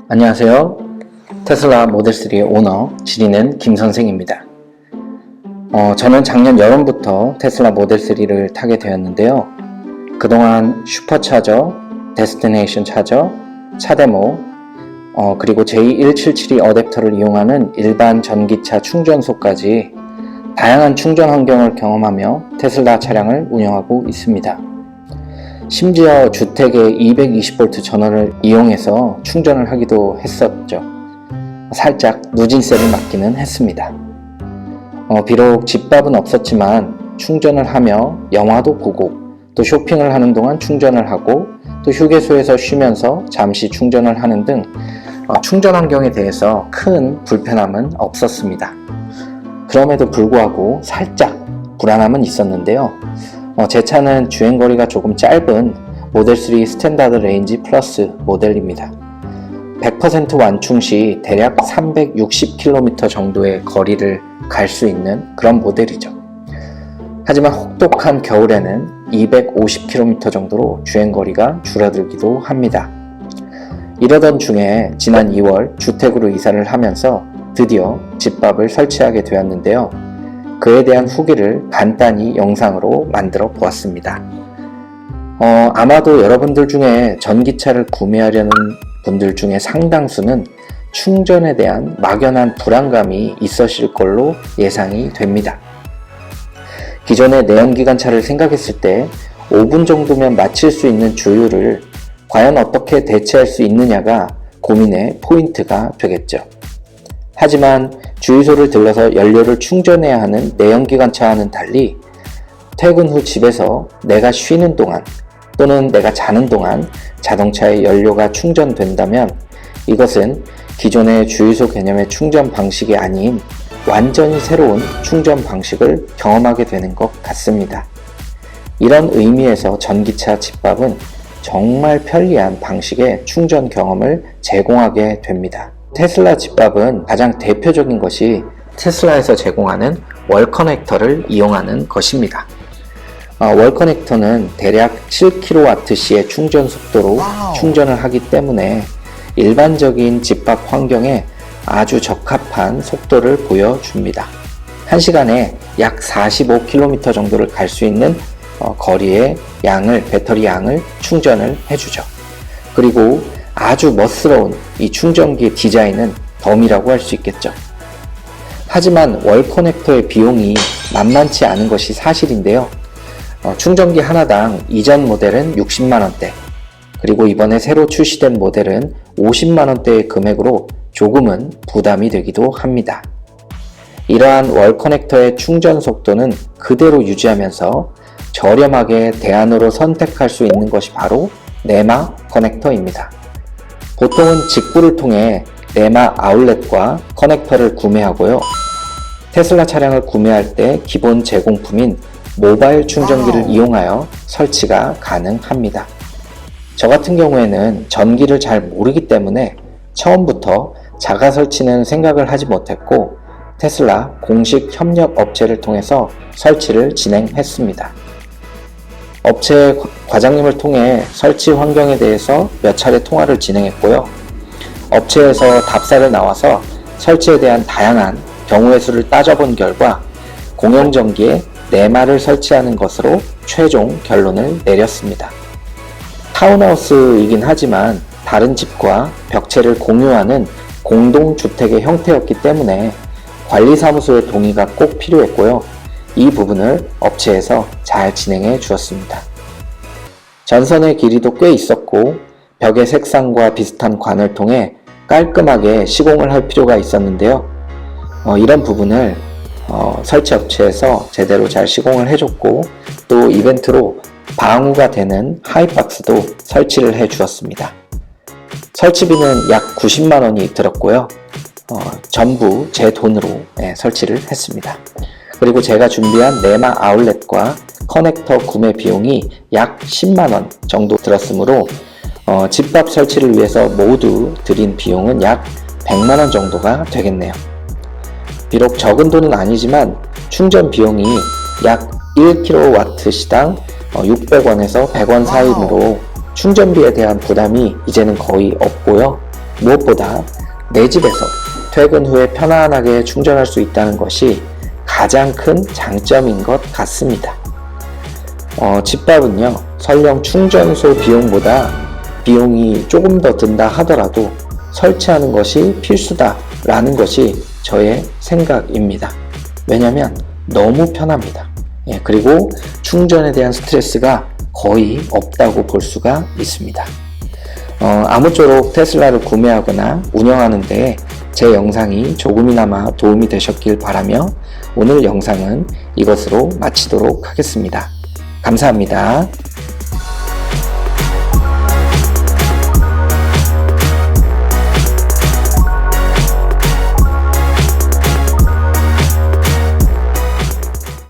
안녕하세요. 테슬라 모델3의 오너 지리는 김선생입니다. 저는 작년 여름부터 테슬라 모델3를 타게 되었는데요. 그동안 슈퍼차저, 데스티네이션 차저, 차데모, 그리고 J177 어댑터를 이용하는 일반 전기차 충전소까지 다양한 충전 환경을 경험하며 테슬라 차량을 운영하고 있습니다. 심지어 주택의 220V 전원을 이용해서 충전을 하기도 했었죠. 살짝 누진세를 맞기는 했습니다. 비록 집밥은 없었지만 충전을 하며 영화도 보고 또 쇼핑을 하는 동안 충전을 하고 또 휴게소에서 쉬면서 잠시 충전을 하는 등 충전 환경에 대해서 큰 불편함은 없었습니다. 그럼에도 불구하고 살짝 불안함은 있었는데요. 제 차는 주행거리가 조금 짧은 모델3 스탠다드 레인지 플러스 모델입니다. 100% 완충 시 대략 360km 정도의 거리를 갈 수 있는 그런 모델이죠. 하지만 혹독한 겨울에는 250km 정도로 주행거리가 줄어들기도 합니다. 이러던 중에 지난 2월 주택으로 이사를 하면서 드디어 집밥을 설치하게 되었는데요. 그에 대한 후기를 간단히 영상으로 만들어 보았습니다. 아마도 여러분들 중에 전기차를 구매하려는 분들 중에 상당수는 충전에 대한 막연한 불안감이 있으실 걸로 예상이 됩니다. 기존의 내연기관차를 생각했을 때 5분 정도면 마칠 수 있는 주유를 과연 어떻게 대체할 수 있느냐가 고민의 포인트가 되겠죠. 하지만 주유소를 들러서 연료를 충전해야 하는 내연기관차와는 달리 퇴근 후 집에서 내가 쉬는 동안 또는 내가 자는 동안 자동차의 연료가 충전된다면 이것은 기존의 주유소 개념의 충전 방식이 아닌 완전히 새로운 충전 방식을 경험하게 되는 것 같습니다. 이런 의미에서 전기차 집밥은 정말 편리한 방식의 충전 경험을 제공하게 됩니다. 테슬라 집밥은 가장 대표적인 것이 테슬라에서 제공하는 월 커넥터를 이용하는 것입니다. 월 커넥터는 대략 7kWh의 충전 속도로 충전을 하기 때문에 일반적인 집밥 환경에 아주 적합한 속도를 보여줍니다. 1시간에 약 45km 정도를 갈 수 있는 거리의 배터리 양을 충전을 해주죠. 그리고 아주 멋스러운 이 충전기의 디자인은 덤이라고 할 수 있겠죠. 하지만 월 커넥터의 비용이 만만치 않은 것이 사실인데요. 충전기 하나당 이전 모델은 60만원대, 그리고 이번에 새로 출시된 모델은 50만원대의 금액으로 조금은 부담이 되기도 합니다. 이러한 월 커넥터의 충전 속도는 그대로 유지하면서 저렴하게 대안으로 선택할 수 있는 것이 바로 네마 커넥터입니다. 보통은 직구를 통해 네마 아울렛과 커넥터를 구매하고요. 테슬라 차량을 구매할 때 기본 제공품인 모바일 충전기를 이용하여 설치가 가능합니다. 저 같은 경우에는 전기를 잘 모르기 때문에 처음부터 자가 설치는 생각을 하지 못했고 테슬라 공식 협력 업체를 통해서 설치를 진행했습니다. 업체 과장님을 통해 설치 환경에 대해서 몇 차례 통화를 진행했고요. 업체에서 답사를 나와서 설치에 대한 다양한 경우의 수를 따져본 결과 공용전기에 네마를 설치하는 것으로 최종 결론을 내렸습니다. 타운하우스이긴 하지만 다른 집과 벽체를 공유하는 공동주택의 형태였기 때문에 관리사무소의 동의가 꼭 필요했고요. 이 부분을 업체에서 잘 진행해 주었습니다. 전선의 길이도 꽤 있었고 벽의 색상과 비슷한 관을 통해 깔끔하게 시공을 할 필요가 있었는데요. 이런 부분을 설치 업체에서 제대로 잘 시공을 해줬고 또 이벤트로 방우가 되는 하이박스도 설치를 해 주었습니다. 설치비는 약 90만원이 들었고요. 전부 제 돈으로 설치를 했습니다. 그리고 제가 준비한 네마 아울렛과 커넥터 구매 비용이 약 10만원 정도 들었으므로 집밥 설치를 위해서 모두 들인 비용은 약 100만원 정도가 되겠네요. 비록 적은 돈은 아니지만 충전 비용이 약 1kW시당 600원에서 100원 사이로 충전비에 대한 부담이 이제는 거의 없고요. 무엇보다 내 집에서 퇴근 후에 편안하게 충전할 수 있다는 것이 가장 큰 장점인 것 같습니다. 집밥은요, 설령 충전소 비용보다 비용이 조금 더 든다 하더라도 설치하는 것이 필수다라는 것이 저의 생각입니다. 왜냐하면 너무 편합니다. 그리고 충전에 대한 스트레스가 거의 없다고 볼 수가 있습니다. 아무쪼록 테슬라를 구매하거나 운영하는데 제 영상이 조금이나마 도움이 되셨길 바라며 오늘 영상은 이것으로 마치도록 하겠습니다. 감사합니다.